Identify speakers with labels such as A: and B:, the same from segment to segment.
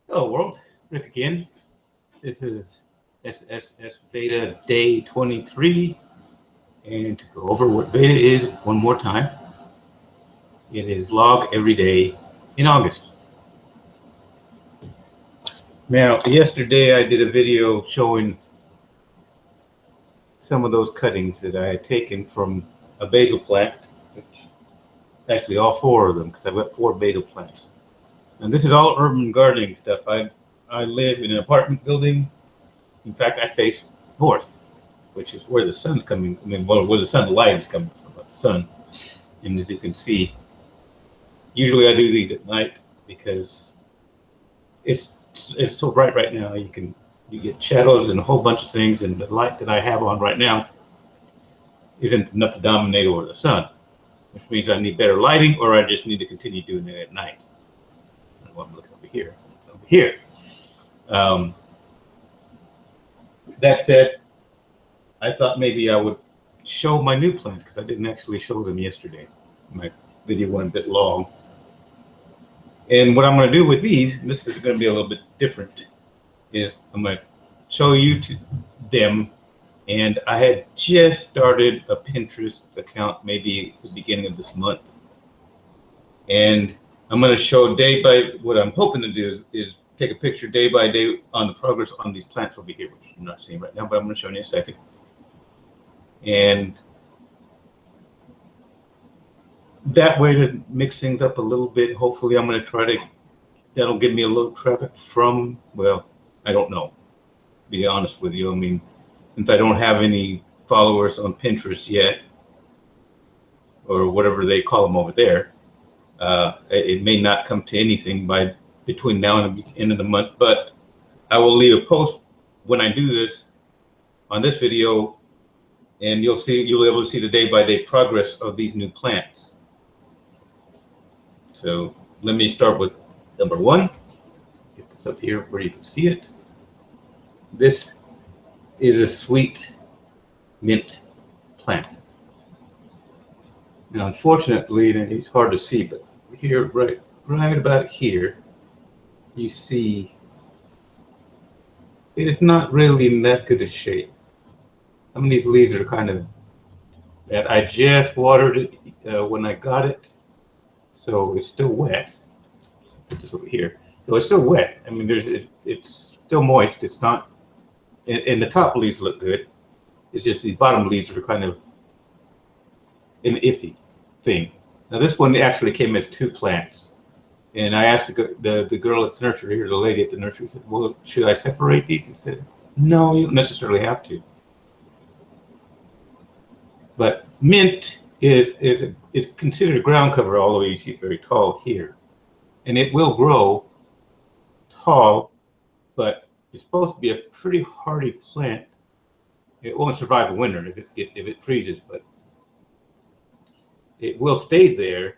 A: Hello world, Rick again. This is SSSVEDA day 23, and to go over what Veda is one more time, it is log every day in August. Now, yesterday I did a video showing some of those cuttings that I had taken from a basil plant, actually all four of them, because I've got 4 basil plants. And this is all urban gardening stuff. I live in an apartment building. In fact, I face north, which is where the sun's coming. Where the light is coming from, the sun. And as you can see, usually I do these at night because it's so bright right now. You get shadows and a whole bunch of things, and the light that I have on right now isn't enough to dominate over the sun, which means I need better lighting, or I just need to continue doing it at night. I'm looking over here. That said, I thought maybe I would show my new plants because I didn't actually show them yesterday. My video went a bit long. And what I'm going to do with these, and this is going to be a little bit different, is I'm going to show you them. And I had just started a Pinterest account maybe at the beginning of this month. And I'm going to show what I'm hoping to do is take a picture day by day on the progress on these plants over here, which you're not seeing right now, but I'm going to show you in a second. And that way to mix things up a little bit. Hopefully I'm going to that'll give me a little traffic from, well, I don't know, to be honest with you. I mean, since I don't have any followers on Pinterest yet, or whatever they call them over there, it may not come to anything between now and the end of the month, but I will leave a post when I do this on this video, and you'll be able to see the day-by-day progress of these new plants. So let me start with number 1. Get this up here where you can see it. This is a sweet mint plant. Now, unfortunately, it's hard to see, but here, right about here, you see it is not really in that good a shape. Some of these leaves are kind of that I just watered it when I got it, so it's still wet. Put this over here. So it's still wet. I mean, it's still moist. It's not, and the top leaves look good. It's just these bottom leaves are kind of an iffy thing. Now this one actually came as 2 plants, and I asked the girl at the nursery, or the lady at the nursery, said, "Well, should I separate these?" She said, "No, you don't necessarily have to." But mint is considered a ground cover, although you see it very tall here, and it will grow tall, but it's supposed to be a pretty hardy plant. It won't survive the winter if it freezes, but it will stay there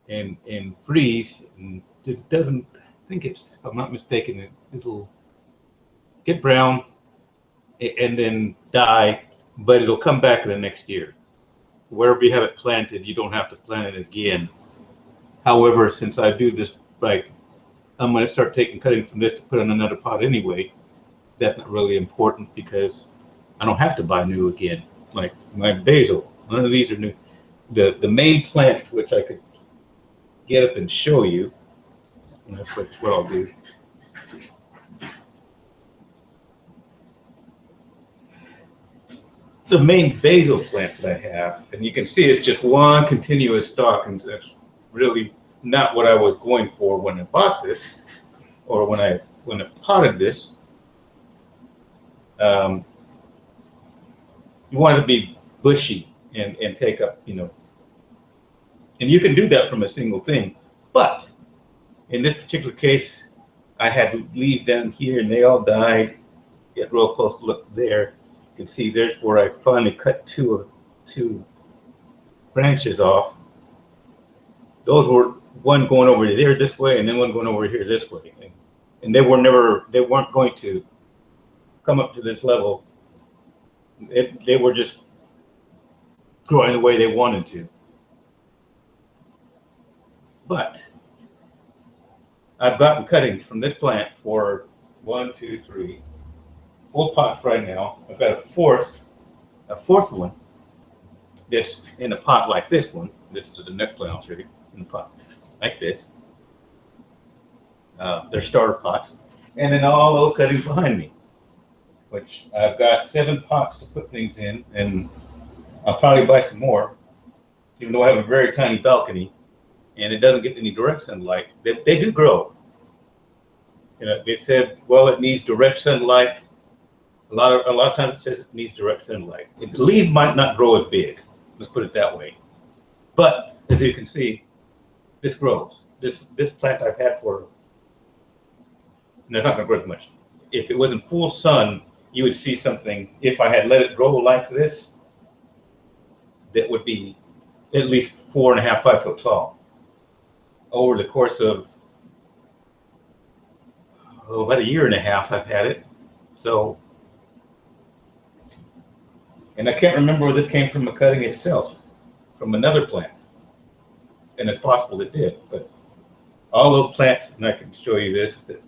A: and freeze, and it doesn't, I think it's, if I'm not mistaken, it'll get brown and then die, but it'll come back the next year. Wherever you have it planted, you don't have to plant it again. However, since I do this, I'm going to start taking cuttings from this to put in another pot anyway. That's not really important because I don't have to buy new again. Like my basil, none of these are new. The main plant, which I could get up and show you, and that's what I'll do. The main basil plant that I have, and you can see it's just one continuous stalk, and that's really not what I was going for when I bought this, or when I potted this. You want it to be bushy and take up, and you can do that from a single thing. But in this particular case, I had leaves down here and they all died. Get real close to look there. You can see there's where I finally cut two branches off. Those were one going over there this way and then one going over here this way. And they weren't going to come up to this level. They were just growing the way they wanted to. But I've gotten cuttings from this plant for 1, 2, 3, 4 pots right now. I've got a fourth one that's in a pot like this one. This is the next plant I'll show you, in the pot like this. They're starter pots. And then all those cuttings behind me, which I've got 7 pots to put things in, and I'll probably buy some more, even though I have a very tiny balcony and it doesn't get any direct sunlight. They do grow. You know, they said, well, it needs direct sunlight. A lot of times it says it needs direct sunlight. The leaves might not grow as big. Let's put it that way. But as you can see, this grows. This plant I've had for, and it's not going to grow as much. If it was in full sun, you would see something. If I had let it grow like this, that would be at least 4.5, 5 foot tall. Over the course of about 1.5 years, I've had it. So, and I can't remember where this came from, the cutting itself, from another plant. And it's possible it did, but all those plants, and I can show you this. Let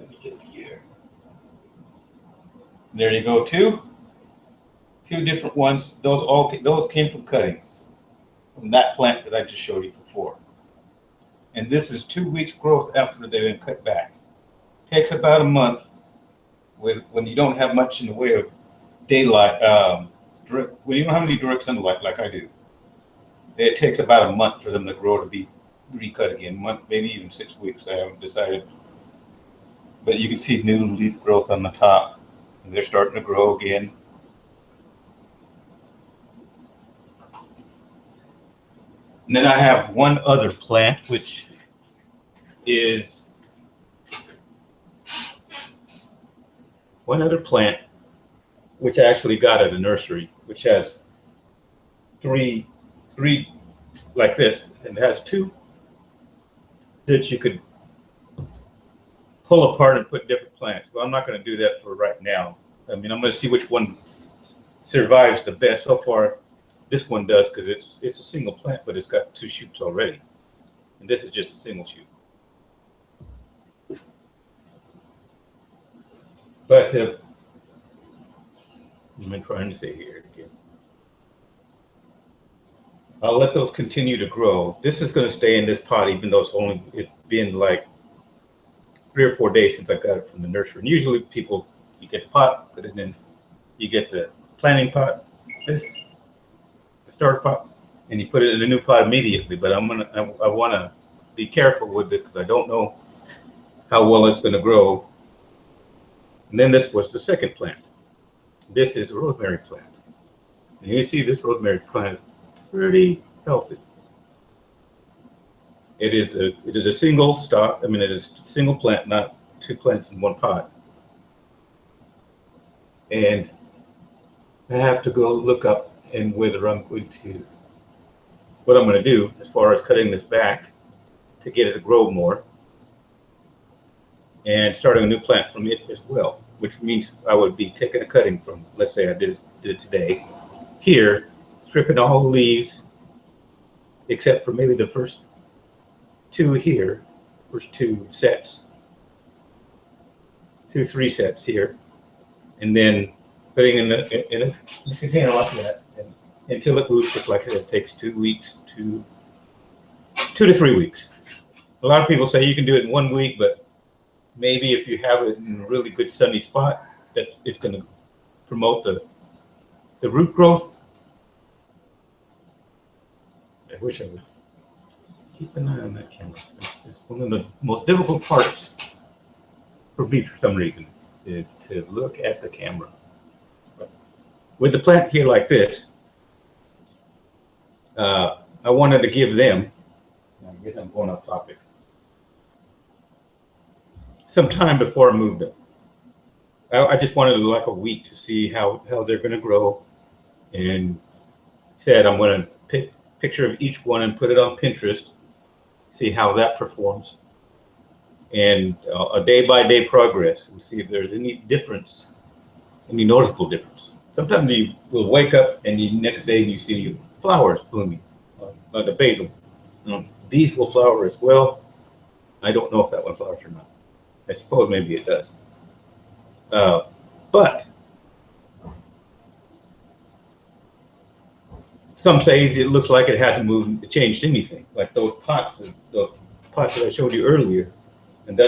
A: me get it here. There you go, two different ones. Those came from cuttings from that plant that I just showed you before. And this is 2 weeks growth after they've been cut back. Takes about a month when you don't have much in the way of daylight, when you don't have any direct sunlight like I do. It takes about a month for them to grow to be recut again. Month, maybe even 6 weeks. I haven't decided. But you can see new leaf growth on the top, and they're starting to grow again. And then I have one other plant, which is which I actually got at a nursery, which has three like this, and it has 2 that you could pull apart and put different plants. Well, I'm not going to do that for right now. I mean, I'm going to see which one survives the best. So far, this one does, because it's a single plant, but it's got 2 shoots already, and this is just a single shoot. But I'm trying to say here again. I'll let those continue to grow. This is going to stay in this pot, even though it's been like 3 or 4 days since I got it from the nursery. And usually you get the pot, put it in, you get the planting pot, the starter pot, and you put it in a new pot immediately. But I want to be careful with this, because I don't know how well it's going to grow. And then this was the second plant. This is a rosemary plant. And you see this rosemary plant, pretty healthy. It is a single stock. I mean, it is a single plant, not 2 plants in one pot. And I have to go look up and what I'm going to do as far as cutting this back to get it to grow more, and starting a new plant from it as well, which means I would be taking a cutting from, let's say I did it today, here, stripping all the leaves, except for maybe the first 2 here, first 2 sets, 3 sets here, and then putting in a container like that, and until it moves. Just like I said, it takes 2 weeks to 2 to 3 weeks. A lot of people say you can do it in 1 week, but maybe if you have it in a really good sunny spot, it's going to promote the root growth. I wish I would keep an eye on that camera. It's one of the most difficult parts for me, for some reason, is to look at the camera. But with the plant here like this, I wanted to give them, I guess I'm going off topic, some time before I moved them. I just wanted like a week to see how they're going to grow, and said I'm going to pick a picture of each one and put it on Pinterest, see how that performs, and a day-by-day progress, and see if there's any difference, any noticeable difference. Sometimes you will wake up and the next day you see flowers blooming on the basil. These will flower as well. I don't know if that one flowers or not. I suppose maybe it does. But some say it looks like it hasn't moved, changed anything. Like those pots, the pots that I showed you earlier, and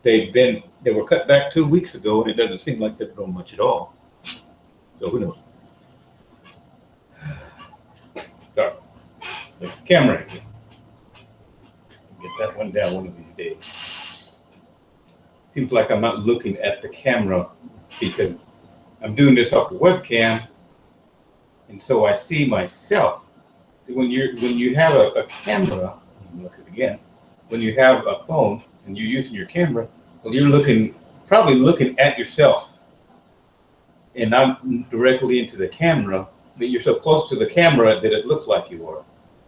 A: they were cut back 2 weeks ago, and it doesn't seem like they've grown much at all. So who knows? Sorry, the camera. Get that one down one of these days. Seems like I'm not looking at the camera because I'm doing this off the webcam, and so I see myself. When you have a camera, look at it again. When you have a phone and you're using your camera, well, you're probably looking at yourself, and not directly into the camera. But you're so close to the camera that it looks like you are.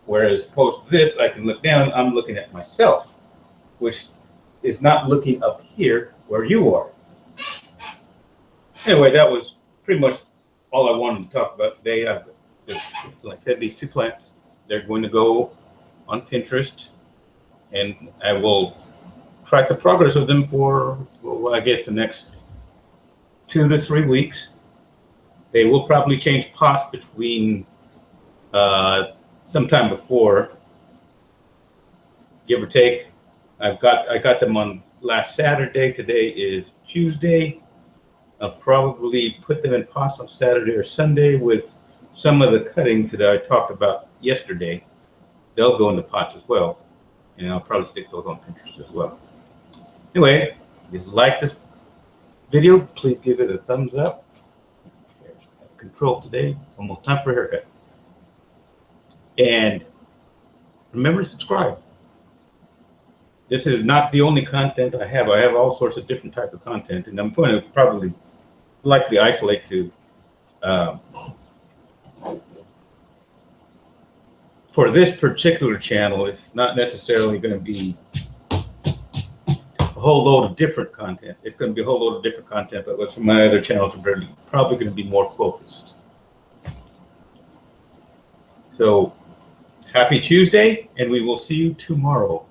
A: Whereas post this, I can look down. I'm looking at myself, which is not looking up here where you are. Anyway, that was pretty much all I wanted to talk about today. Like I said, these 2 plants, they're going to go on Pinterest, and I will track the progress of them for, well, I guess the next 2 to 3 weeks. They will probably change pots between sometime before, give or take. I got them on last Saturday. Today is Tuesday. I'll probably put them in pots on Saturday or Sunday with some of the cuttings that I talked about yesterday. They'll go into pots as well, and I'll probably stick those on Pinterest as well. Anyway, if you like this video, please give it a thumbs up. Control today, almost time for a haircut. And remember to subscribe. This is not the only content I have. I have all sorts of different types of content, and I'm going to probably likely isolate to for this particular channel. It's not necessarily going to be a whole load of different content. It's going to be a whole load of different content, but with my other channels are probably going to be more focused. So happy Tuesday, and we will see you tomorrow.